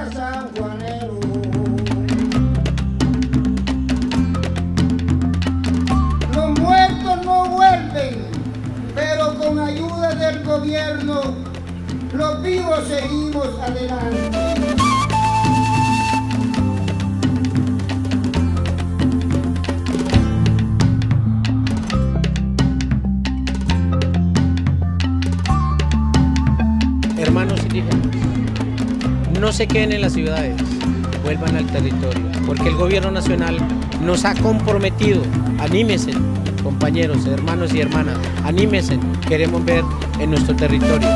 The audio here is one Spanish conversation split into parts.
a San Juanero. Los muertos no vuelven, pero con ayuda del gobierno, los vivos seguimos adelante. Hermanos indígenas, no se queden en las ciudades, vuelvan al territorio, porque el gobierno nacional nos ha comprometido. Anímense, compañeros, hermanos y hermanas, anímense, queremos ver en nuestro territorio.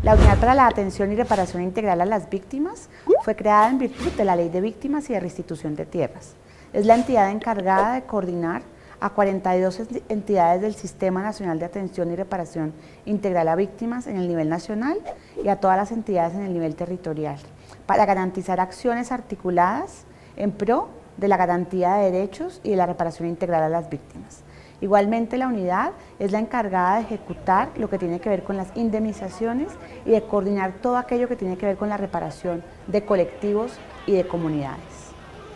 La Unidad para la Atención y Reparación Integral a las Víctimas fue creada en virtud de la Ley de Víctimas y de Restitución de Tierras. Es la entidad encargada de coordinar a 42 entidades del Sistema Nacional de Atención y Reparación Integral a Víctimas en el nivel nacional y a todas las entidades en el nivel territorial, para garantizar acciones articuladas en pro de la garantía de derechos y de la reparación integral a las víctimas. Igualmente, la unidad es la encargada de ejecutar lo que tiene que ver con las indemnizaciones y de coordinar todo aquello que tiene que ver con la reparación de colectivos y de comunidades.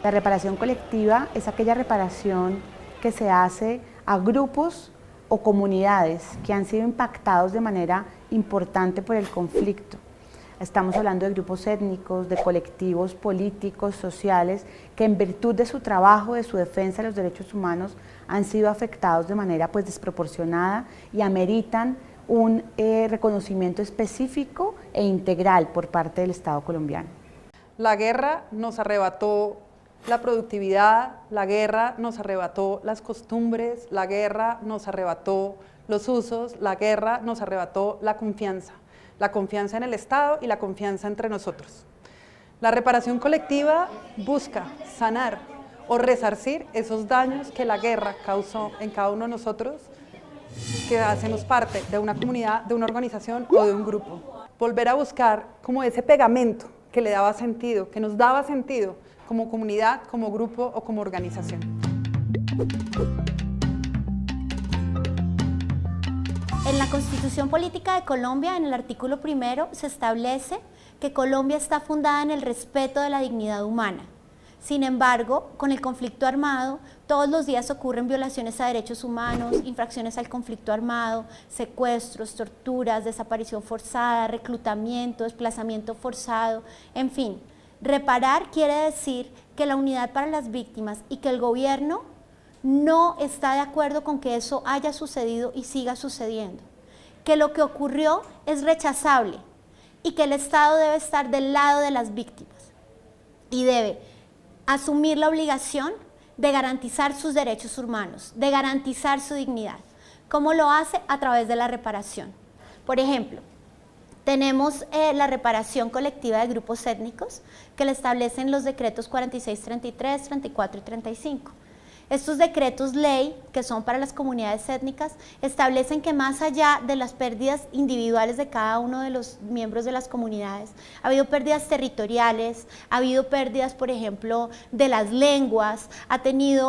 La reparación colectiva es aquella reparación que se hace a grupos o comunidades que han sido impactados de manera importante por el conflicto. Estamos hablando de grupos étnicos, de colectivos políticos, sociales, que en virtud de su trabajo, de su defensa de los derechos humanos, han sido afectados de manera desproporcionada y ameritan un reconocimiento específico e integral por parte del Estado colombiano. La guerra nos arrebató la productividad, la guerra nos arrebató las costumbres, la guerra nos arrebató los usos, la guerra nos arrebató la confianza en el Estado y la confianza entre nosotros. La reparación colectiva busca sanar o resarcir esos daños que la guerra causó en cada uno de nosotros, que hacemos parte de una comunidad, de una organización o de un grupo. Volver a buscar como ese pegamento que le daba sentido, que nos daba sentido como comunidad, como grupo o como organización. En la Constitución Política de Colombia, en el artículo 1, se establece que Colombia está fundada en el respeto de la dignidad humana. Sin embargo, con el conflicto armado, todos los días ocurren violaciones a derechos humanos, infracciones al conflicto armado, secuestros, torturas, desaparición forzada, reclutamiento, desplazamiento forzado, en fin. Reparar quiere decir que la unidad para las víctimas y que el gobierno no está de acuerdo con que eso haya sucedido y siga sucediendo, que lo que ocurrió es rechazable y que el Estado debe estar del lado de las víctimas y debe asumir la obligación de garantizar sus derechos humanos, de garantizar su dignidad. ¿Cómo lo hace? A través de la reparación. Por ejemplo, tenemos la reparación colectiva de grupos étnicos que le establecen los decretos 46, 33, 34 y 35. Estos decretos ley, que son para las comunidades étnicas, establecen que más allá de las pérdidas individuales de cada uno de los miembros de las comunidades, ha habido pérdidas territoriales, ha habido pérdidas, por ejemplo, de las lenguas, ha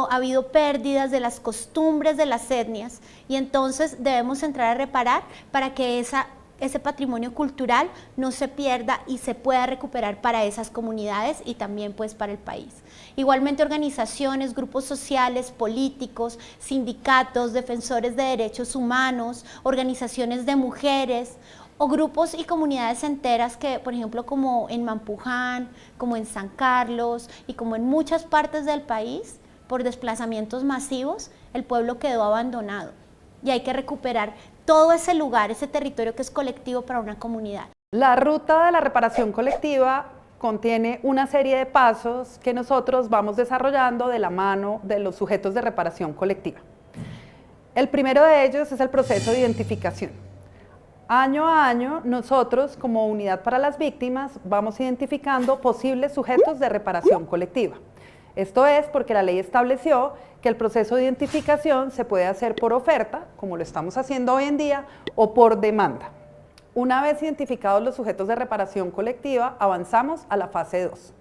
habido pérdidas de las costumbres de las etnias, y entonces debemos entrar a reparar para que esa ese patrimonio cultural no se pierda y se pueda recuperar para esas comunidades y también pues para el país. Igualmente organizaciones, grupos sociales, políticos, sindicatos, defensores de derechos humanos, organizaciones de mujeres o grupos y comunidades enteras que, por ejemplo, como en Mampuján, como en San Carlos y como en muchas partes del país, por desplazamientos masivos, el pueblo quedó abandonado y hay que recuperar todo ese lugar, ese territorio que es colectivo para una comunidad. La ruta de la reparación colectiva contiene una serie de pasos que nosotros vamos desarrollando de la mano de los sujetos de reparación colectiva. El primero de ellos es el proceso de identificación. Año a año, nosotros como Unidad para las Víctimas vamos identificando posibles sujetos de reparación colectiva. Esto es porque la ley estableció que el proceso de identificación se puede hacer por oferta, como lo estamos haciendo hoy en día, o por demanda. Una vez identificados los sujetos de reparación colectiva, avanzamos a la fase 2.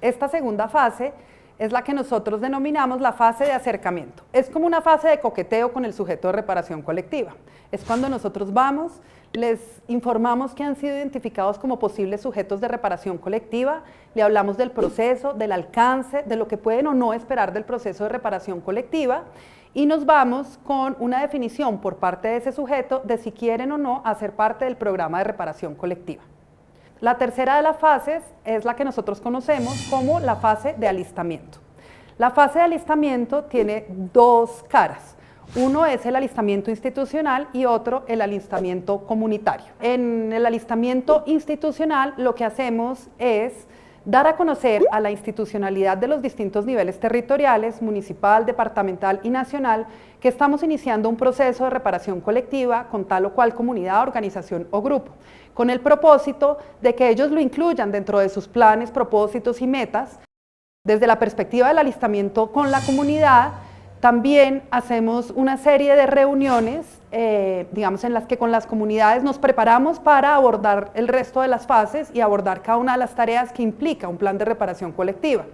Esta segunda fase es la que nosotros denominamos la fase de acercamiento. Es como una fase de coqueteo con el sujeto de reparación colectiva. Es cuando nosotros vamos, les informamos que han sido identificados como posibles sujetos de reparación colectiva, le hablamos del proceso, del alcance, de lo que pueden o no esperar del proceso de reparación colectiva y nos vamos con una definición por parte de ese sujeto de si quieren o no hacer parte del programa de reparación colectiva. La tercera de las fases es la que nosotros conocemos como la fase de alistamiento. La fase de alistamiento tiene dos caras. Uno es el alistamiento institucional y otro el alistamiento comunitario. En el alistamiento institucional lo que hacemos es dar a conocer a la institucionalidad de los distintos niveles territoriales, municipal, departamental y nacional, que estamos iniciando un proceso de reparación colectiva con tal o cual comunidad, organización o grupo, con el propósito de que ellos lo incluyan dentro de sus planes, propósitos y metas. Desde la perspectiva del alistamiento con la comunidad, también hacemos una serie de reuniones, digamos, en las que con las comunidades nos preparamos para abordar el resto de las fases y abordar cada una de las tareas que implica un plan de reparación colectiva.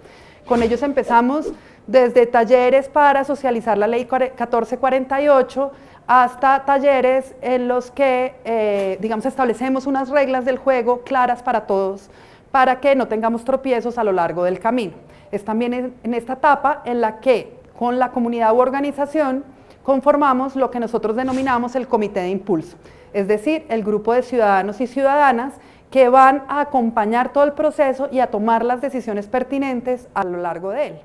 Con ellos empezamos desde talleres para socializar la ley 1448 hasta talleres en los que, digamos, establecemos unas reglas del juego claras para todos, para que no tengamos tropiezos a lo largo del camino. Es también en esta etapa en la que con la comunidad u organización conformamos lo que nosotros denominamos el comité de impulso, es decir, el grupo de ciudadanos y ciudadanas que van a acompañar todo el proceso y a tomar las decisiones pertinentes a lo largo de él.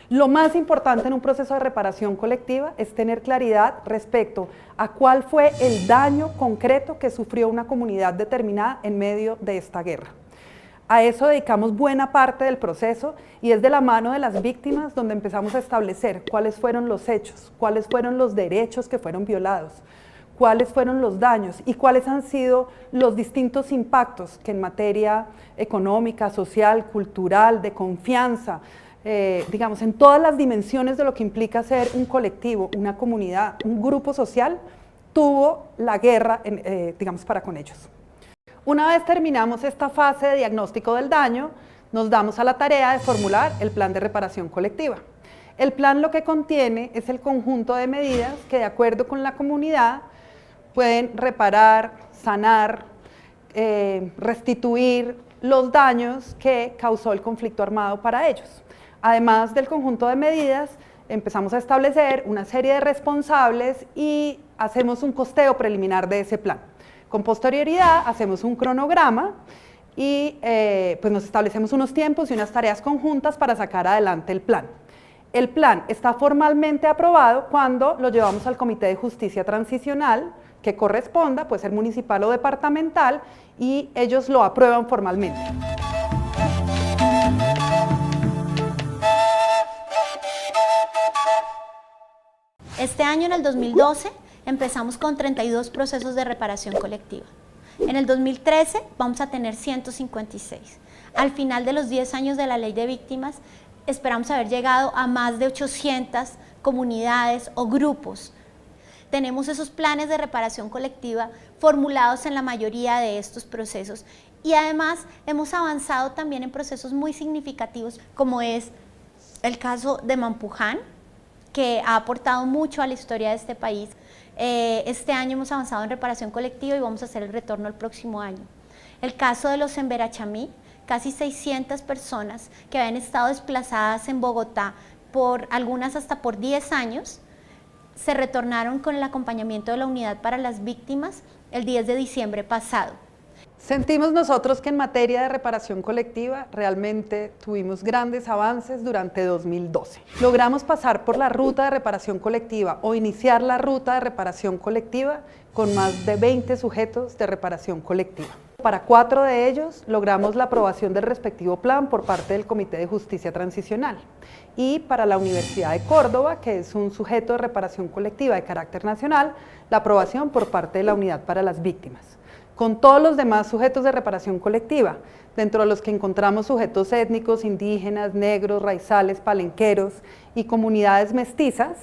Lo más importante en un proceso de reparación colectiva es tener claridad respecto a cuál fue el daño concreto que sufrió una comunidad determinada en medio de esta guerra. A eso dedicamos buena parte del proceso y es de la mano de las víctimas donde empezamos a establecer cuáles fueron los hechos, cuáles fueron los derechos que fueron violados, cuáles fueron los daños y cuáles han sido los distintos impactos que en materia económica, social, cultural, de confianza, digamos, en todas las dimensiones de lo que implica ser un colectivo, una comunidad, un grupo social, tuvo la guerra, digamos, para con ellos. Una vez terminamos esta fase de diagnóstico del daño, nos damos a la tarea de formular el plan de reparación colectiva. El plan lo que contiene es el conjunto de medidas que de acuerdo con la comunidad pueden reparar, sanar, restituir los daños que causó el conflicto armado para ellos. Además del conjunto de medidas, empezamos a establecer una serie de responsables y hacemos un costeo preliminar de ese plan. Con posterioridad hacemos un cronograma y pues nos establecemos unos tiempos y unas tareas conjuntas para sacar adelante el plan. El plan está formalmente aprobado cuando lo llevamos al Comité de Justicia Transicional que corresponda, puede ser municipal o departamental, y ellos lo aprueban formalmente. Este año, en el 2012, empezamos con 32 procesos de reparación colectiva. En el 2013 vamos a tener 156. Al final de los 10 años de la Ley de Víctimas, esperamos haber llegado a más de 800 comunidades o grupos. Tenemos esos planes de reparación colectiva formulados en la mayoría de estos procesos y además hemos avanzado también en procesos muy significativos, como es el caso de Mampuján, que ha aportado mucho a la historia de este país. Este año hemos avanzado en reparación colectiva y vamos a hacer el retorno el próximo año. El caso de los Emberachamí, casi 600 personas que habían estado desplazadas en Bogotá, por algunas hasta por 10 años, se retornaron con el acompañamiento de la Unidad para las Víctimas el 10 de diciembre pasado. Sentimos nosotros que en materia de reparación colectiva realmente tuvimos grandes avances durante 2012. Logramos pasar por la ruta de reparación colectiva o iniciar la ruta de reparación colectiva con más de 20 sujetos de reparación colectiva. Para 4 de ellos logramos la aprobación del respectivo plan por parte del Comité de Justicia Transicional. Y para la Universidad de Córdoba, que es un sujeto de reparación colectiva de carácter nacional, la aprobación por parte de la Unidad para las Víctimas. Con todos los demás sujetos de reparación colectiva, dentro de los que encontramos sujetos étnicos, indígenas, negros, raizales, palenqueros y comunidades mestizas,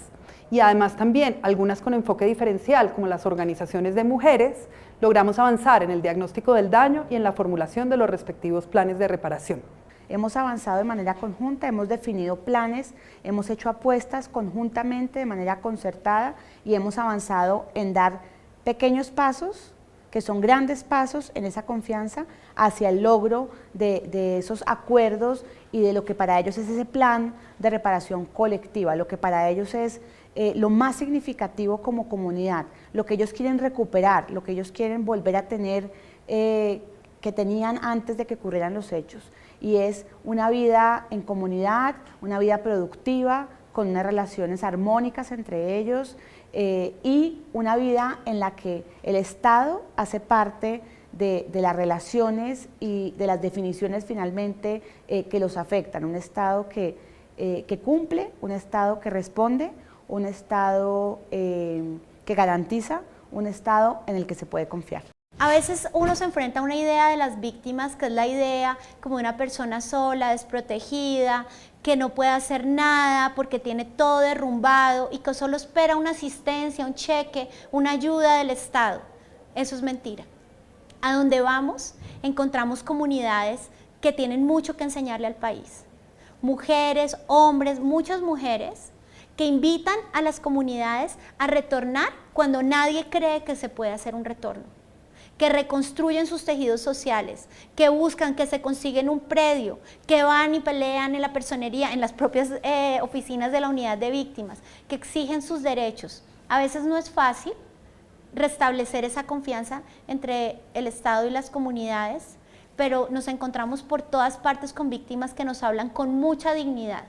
y además también algunas con enfoque diferencial, como las organizaciones de mujeres, logramos avanzar en el diagnóstico del daño y en la formulación de los respectivos planes de reparación. Hemos avanzado de manera conjunta, hemos definido planes, hemos hecho apuestas conjuntamente de manera concertada y hemos avanzado en dar pequeños pasos, que son grandes pasos en esa confianza hacia el logro de esos acuerdos y de lo que para ellos es ese plan de reparación colectiva, lo que para ellos es lo más significativo como comunidad, lo que ellos quieren recuperar, lo que ellos quieren volver a tener que tenían antes de que ocurrieran los hechos, y es una vida en comunidad, una vida productiva, con unas relaciones armónicas entre ellos, y una vida en la que el Estado hace parte de las relaciones y de las definiciones finalmente que los afectan, un Estado que cumple, un Estado que responde, un Estado que garantiza, un Estado en el que se puede confiar. A veces uno se enfrenta a una idea de las víctimas, que es la idea como de una persona sola, desprotegida, que no puede hacer nada porque tiene todo derrumbado y que solo espera una asistencia, un cheque, una ayuda del Estado. Eso es mentira. A donde vamos, encontramos comunidades que tienen mucho que enseñarle al país. Mujeres, hombres, muchas mujeres que invitan a las comunidades a retornar cuando nadie cree que se puede hacer un retorno, que reconstruyen sus tejidos sociales, que buscan, que se consiguen un predio, que van y pelean en la personería, en las propias oficinas de la unidad de víctimas, que exigen sus derechos. A veces no es fácil restablecer esa confianza entre el Estado y las comunidades, pero nos encontramos por todas partes con víctimas que nos hablan con mucha dignidad,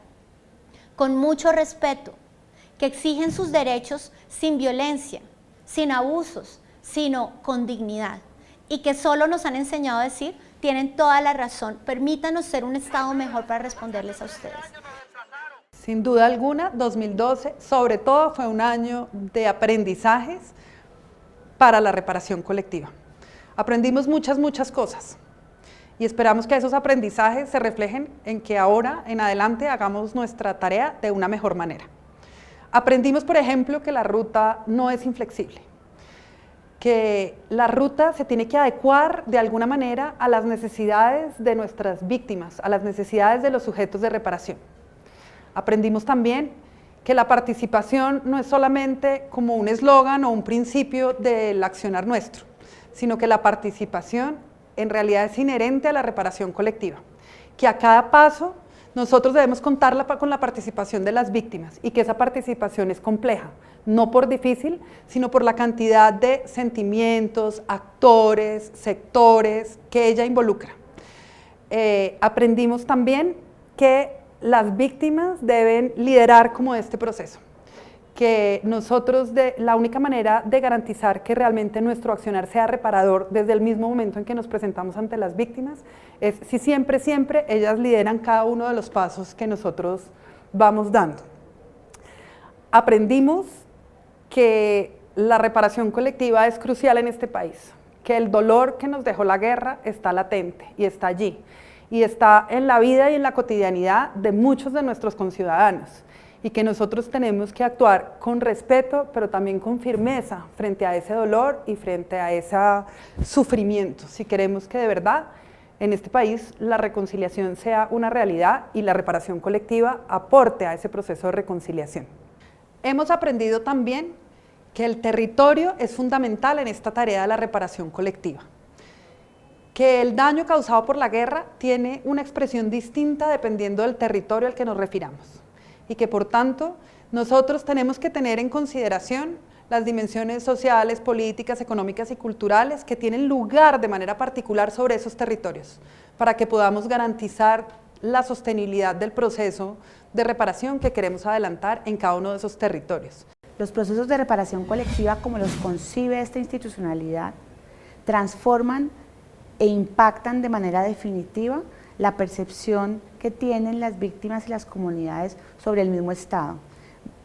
con mucho respeto, que exigen sus derechos sin violencia, sin abusos, sino con dignidad, y que solo nos han enseñado a decir, tienen toda la razón, permítanos ser un Estado mejor para responderles a ustedes. Sin duda alguna, 2012 sobre todo fue un año de aprendizajes para la reparación colectiva. Aprendimos muchas cosas y esperamos que esos aprendizajes se reflejen en que ahora en adelante hagamos nuestra tarea de una mejor manera. Aprendimos, por ejemplo, que la ruta no es inflexible, que la ruta se tiene que adecuar de alguna manera a las necesidades de nuestras víctimas, a las necesidades de los sujetos de reparación. Aprendimos también que la participación no es solamente como un eslogan o un principio del accionar nuestro, sino que la participación en realidad es inherente a la reparación colectiva, que a cada paso nosotros debemos contar con la participación de las víctimas y que esa participación es compleja, no por difícil, sino por la cantidad de sentimientos, actores, sectores que ella involucra. Aprendimos también que las víctimas deben liderar como este proceso, que nosotros la única manera de garantizar que realmente nuestro accionar sea reparador desde el mismo momento en que nos presentamos ante las víctimas es si siempre ellas lideran cada uno de los pasos que nosotros vamos dando. Aprendimos que la reparación colectiva es crucial en este país, que el dolor que nos dejó la guerra está latente y está allí, y está en la vida y en la cotidianidad de muchos de nuestros conciudadanos, y que nosotros tenemos que actuar con respeto, pero también con firmeza frente a ese dolor y frente a ese sufrimiento, si queremos que de verdad en este país la reconciliación sea una realidad y la reparación colectiva aporte a ese proceso de reconciliación. Hemos aprendido también que el territorio es fundamental en esta tarea de la reparación colectiva, que el daño causado por la guerra tiene una expresión distinta dependiendo del territorio al que nos refiramos y que por tanto nosotros tenemos que tener en consideración las dimensiones sociales, políticas, económicas y culturales que tienen lugar de manera particular sobre esos territorios para que podamos garantizar la sostenibilidad del proceso de reparación que queremos adelantar en cada uno de esos territorios. Los procesos de reparación colectiva, como los concibe esta institucionalidad, transforman e impactan de manera definitiva la percepción que tienen las víctimas y las comunidades sobre el mismo Estado.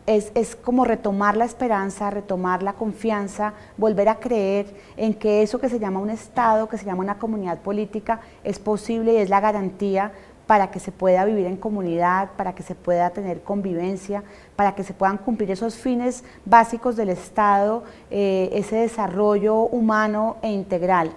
Es como retomar la esperanza, retomar la confianza, volver a creer en que eso que se llama un Estado, que se llama una comunidad política, es posible y es la garantía para que se pueda vivir en comunidad, para que se pueda tener convivencia, para que se puedan cumplir esos fines básicos del Estado, ese desarrollo humano e integral.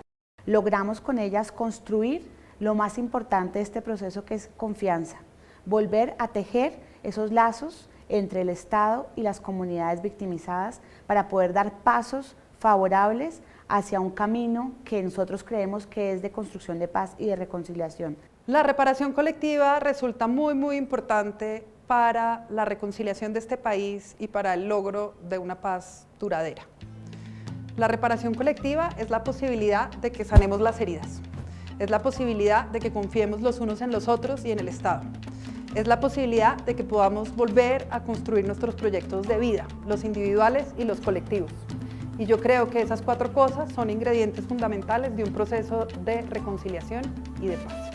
Logramos con ellas construir lo más importante de este proceso, que es confianza, volver a tejer esos lazos entre el Estado y las comunidades victimizadas para poder dar pasos favorables hacia un camino que nosotros creemos que es de construcción de paz y de reconciliación. La reparación colectiva resulta muy importante para la reconciliación de este país y para el logro de una paz duradera. La reparación colectiva es la posibilidad de que sanemos las heridas, es la posibilidad de que confiemos los unos en los otros y en el Estado. Es la posibilidad de que podamos volver a construir nuestros proyectos de vida, los individuales y los colectivos. Y yo creo que esas 4 cosas son ingredientes fundamentales de un proceso de reconciliación y de paz.